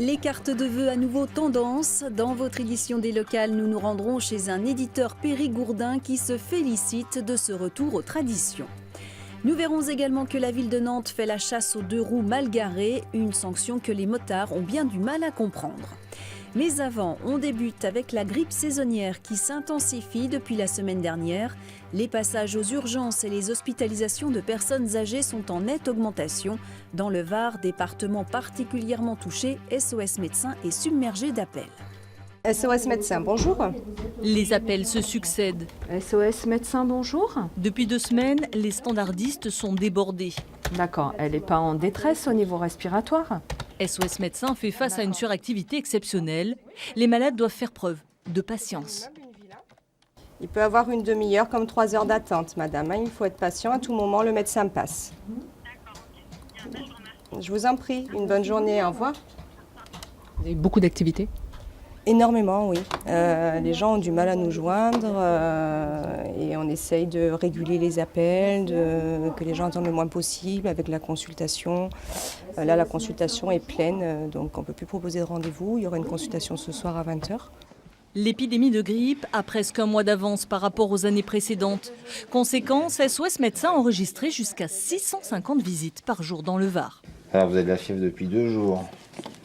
Les cartes de vœux à nouveau tendance. Dans votre édition des locales, nous nous rendrons chez un éditeur périgourdin qui se félicite de ce retour aux traditions. Nous verrons également que la ville de Nantes fait la chasse aux 2 roues mal garées, une sanction que les motards ont bien du mal à comprendre. Mais avant, on débute avec la grippe saisonnière qui s'intensifie depuis la semaine dernière. Les passages aux urgences et les hospitalisations de personnes âgées sont en nette augmentation. Dans le Var, département particulièrement touché, SOS Médecins est submergé d'appels. SOS Médecins, bonjour. Les appels se succèdent. SOS Médecins, bonjour. Depuis 2 semaines, les standardistes sont débordés. D'accord, elle n'est pas en détresse au niveau respiratoire? SOS Médecins fait face à une suractivité exceptionnelle. Les malades doivent faire preuve de patience. Il peut y avoir une demi-heure comme 3 heures d'attente, madame. Il faut être patient, à tout moment, le médecin passe. Je vous en prie, une bonne journée, au revoir. Vous avez beaucoup d'activités? Énormément, oui. Les gens ont du mal à nous joindre et on essaye de réguler les appels, que les gens attendent le moins possible avec la consultation. Là, la consultation est pleine, donc on ne peut plus proposer de rendez-vous. Il y aura une consultation ce soir à 20h. L'épidémie de grippe a presque un mois d'avance par rapport aux années précédentes. Conséquence, SOS Médecins a enregistré jusqu'à 650 visites par jour dans le Var. Alors vous avez de la fièvre depuis 2 jours.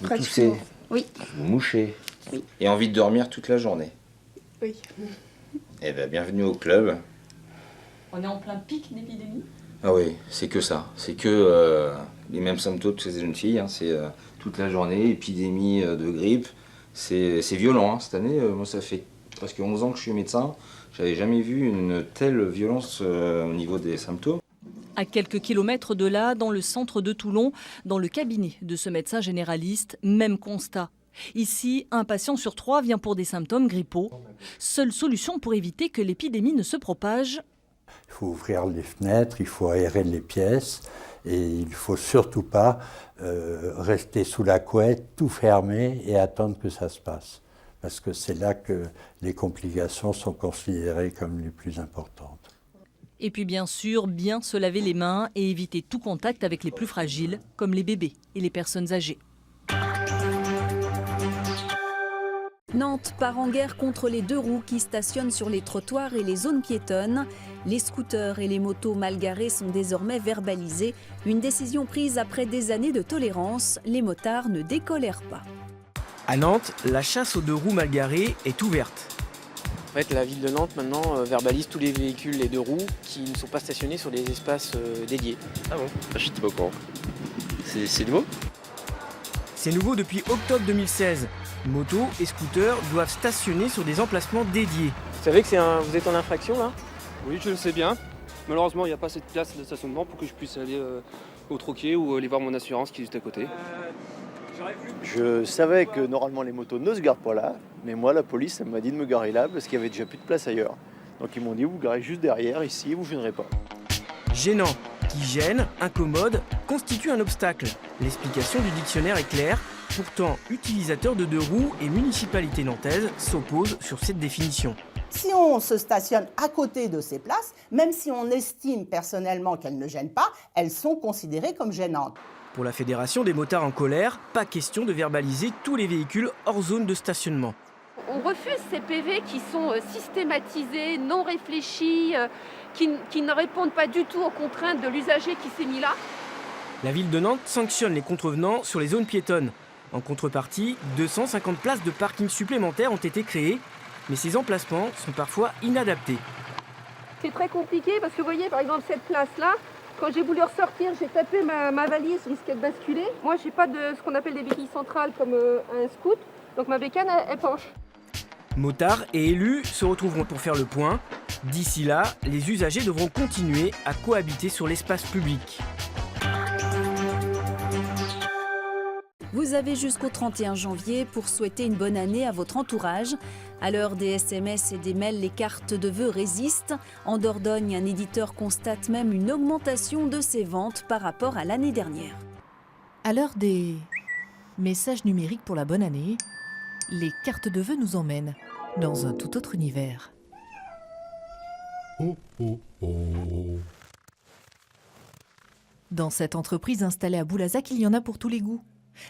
Vous toussez. Oui. Vous mouchez. Oui. Et envie de dormir toute la journée. Oui. Eh bien, bienvenue au club. On est en plein pic d'épidémie? Ah oui, c'est que ça. C'est que les mêmes symptômes que ces jeunes filles. C'est toute la journée, épidémie de grippe. C'est violent. Cette année, moi, ça fait presque 11 ans que je suis médecin. J'avais jamais vu une telle violence au niveau des symptômes. À quelques kilomètres de là, dans le centre de Toulon, dans le cabinet de ce médecin généraliste, même constat. Ici, un patient sur 3 vient pour des symptômes grippaux. Seule solution pour éviter que l'épidémie ne se propage. Il faut ouvrir les fenêtres, il faut aérer les pièces et il ne faut surtout pas rester sous la couette, tout fermer et attendre que ça se passe. Parce que c'est là que les complications sont considérées comme les plus importantes. Et puis bien sûr, bien se laver les mains et éviter tout contact avec les plus fragiles, comme les bébés et les personnes âgées. Nantes part en guerre contre les 2 roues qui stationnent sur les trottoirs et les zones piétonnes. Les scooters et les motos mal garées sont désormais verbalisés. Une décision prise après des années de tolérance. Les motards ne décolèrent pas. À Nantes, la chasse aux 2 roues mal garées est ouverte. En fait, la ville de Nantes maintenant verbalise tous les véhicules, les 2 roues, qui ne sont pas stationnés sur des espaces dédiés. Ah bon? Je n'étais pas au courant. C'est nouveau? C'est nouveau depuis octobre 2016. Motos et scooters doivent stationner sur des emplacements dédiés. Vous savez que vous êtes en infraction là? Oui, je le sais bien. Malheureusement, il n'y a pas assez de place de stationnement pour que je puisse aller au troquet ou aller voir mon assurance qui est juste à côté. Je savais que normalement les motos ne se garent pas là, mais moi la police elle m'a dit de me garer là parce qu'il y avait déjà plus de place ailleurs. Donc ils m'ont dit vous garez juste derrière ici, vous ne gênerez pas. Gênant, qui gêne, incommode, constitue un obstacle. L'explication du dictionnaire est claire. Pourtant, utilisateurs de 2 roues et municipalité nantaise s'opposent sur cette définition. Si on se stationne à côté de ces places, même si on estime personnellement qu'elles ne gênent pas, elles sont considérées comme gênantes. Pour la Fédération des motards en colère, pas question de verbaliser tous les véhicules hors zone de stationnement. On refuse ces PV qui sont systématisés, non réfléchis, qui ne répondent pas du tout aux contraintes de l'usager qui s'est mis là. La ville de Nantes sanctionne les contrevenants sur les zones piétonnes. En contrepartie, 250 places de parking supplémentaires ont été créées, mais ces emplacements sont parfois inadaptés. C'est très compliqué parce que vous voyez par exemple cette place-là, quand j'ai voulu ressortir, j'ai tapé ma valise, je risquais de basculer. Moi, j'ai pas de ce qu'on appelle des béquilles centrales comme un scoot, donc ma bécane, elle penche. Motards et élus se retrouveront pour faire le point. D'ici là, les usagers devront continuer à cohabiter sur l'espace public. Vous avez jusqu'au 31 janvier pour souhaiter une bonne année à votre entourage. À l'heure des SMS et des mails, les cartes de vœux résistent. En Dordogne, un éditeur constate même une augmentation de ses ventes par rapport à l'année dernière. À l'heure des messages numériques pour la bonne année, les cartes de vœux nous emmènent dans un tout autre univers. Dans cette entreprise installée à Boulazac, il y en a pour tous les goûts.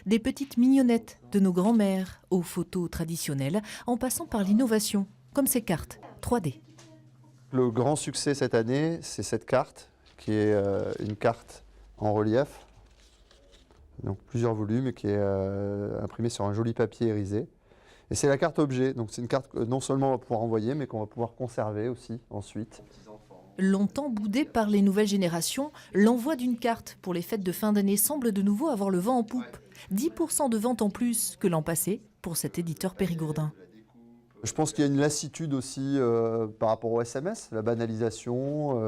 Des petites mignonnettes de nos grands-mères aux photos traditionnelles, en passant par l'innovation, comme ces cartes 3D. Le grand succès cette année, c'est cette carte, qui est une carte en relief, donc plusieurs volumes, qui est imprimée sur un joli papier irisé. Et c'est la carte objet, donc c'est une carte que non seulement on va pouvoir envoyer, mais qu'on va pouvoir conserver aussi ensuite. Longtemps boudé par les nouvelles générations, l'envoi d'une carte pour les fêtes de fin d'année semble de nouveau avoir le vent en poupe. 10% de ventes en plus que l'an passé pour cet éditeur périgourdin. Je pense qu'il y a une lassitude aussi par rapport au SMS, la banalisation,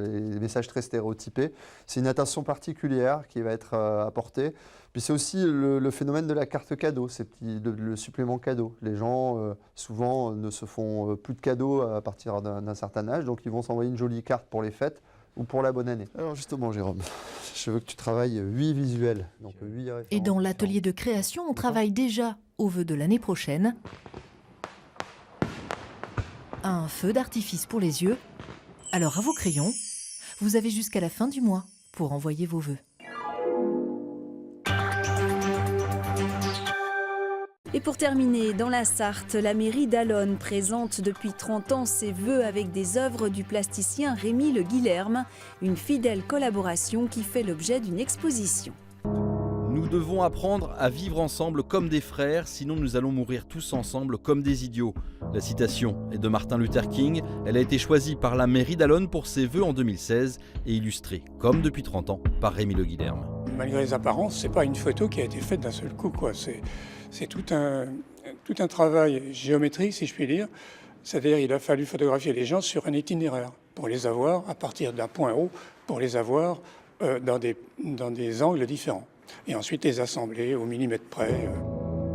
les messages très stéréotypés. C'est une attention particulière qui va être apportée. Puis c'est aussi le phénomène de la carte cadeau, le supplément cadeau. Les gens souvent ne se font plus de cadeaux à partir d'un certain âge, donc ils vont s'envoyer une jolie carte pour les fêtes ou pour la bonne année. Alors justement Jérôme, je veux que tu travailles 8 visuels. Donc 8 références. Et dans l'atelier de création, on travaille déjà aux vœux de l'année prochaine. Un feu d'artifice pour les yeux. Alors à vos crayons, vous avez jusqu'à la fin du mois pour envoyer vos vœux. Et pour terminer, dans la Sarthe, la mairie d'Allonnes présente depuis 30 ans ses vœux avec des œuvres du plasticien Rémi Le Guilherme, une fidèle collaboration qui fait l'objet d'une exposition. Nous devons apprendre à vivre ensemble comme des frères, sinon nous allons mourir tous ensemble comme des idiots. La citation est de Martin Luther King. Elle a été choisie par la mairie d'Allonnes pour ses vœux en 2016 et illustrée, comme depuis 30 ans, par Rémi Le Guilherme. Malgré les apparences, ce n'est pas une photo qui a été faite d'un seul coup, quoi. C'est tout un travail géométrique, si je puis dire. C'est-à-dire qu'il a fallu photographier les gens sur un itinéraire pour les avoir à partir d'un point haut, pour les avoir dans des angles différents. Et ensuite les assembler au millimètre près.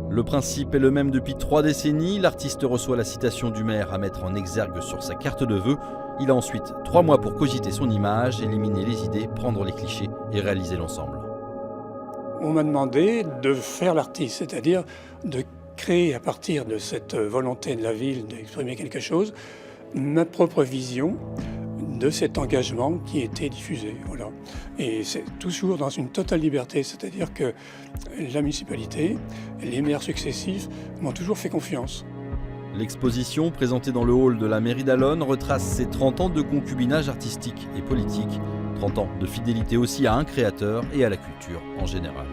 Le principe est le même depuis 3 décennies. L'artiste reçoit la citation du maire à mettre en exergue sur sa carte de vœux. Il a ensuite 3 mois pour cogiter son image, éliminer les idées, prendre les clichés et réaliser l'ensemble. On m'a demandé de faire l'artiste, c'est-à-dire de créer à partir de cette volonté de la ville d'exprimer quelque chose, ma propre vision de cet engagement qui était diffusé. Voilà. Et c'est toujours dans une totale liberté, c'est-à-dire que la municipalité, les maires successifs m'ont toujours fait confiance. L'exposition, présentée dans le hall de la mairie d'Allonnes, retrace ses 30 ans de concubinage artistique et politique, 30 ans de fidélité aussi à un créateur et à la culture en général.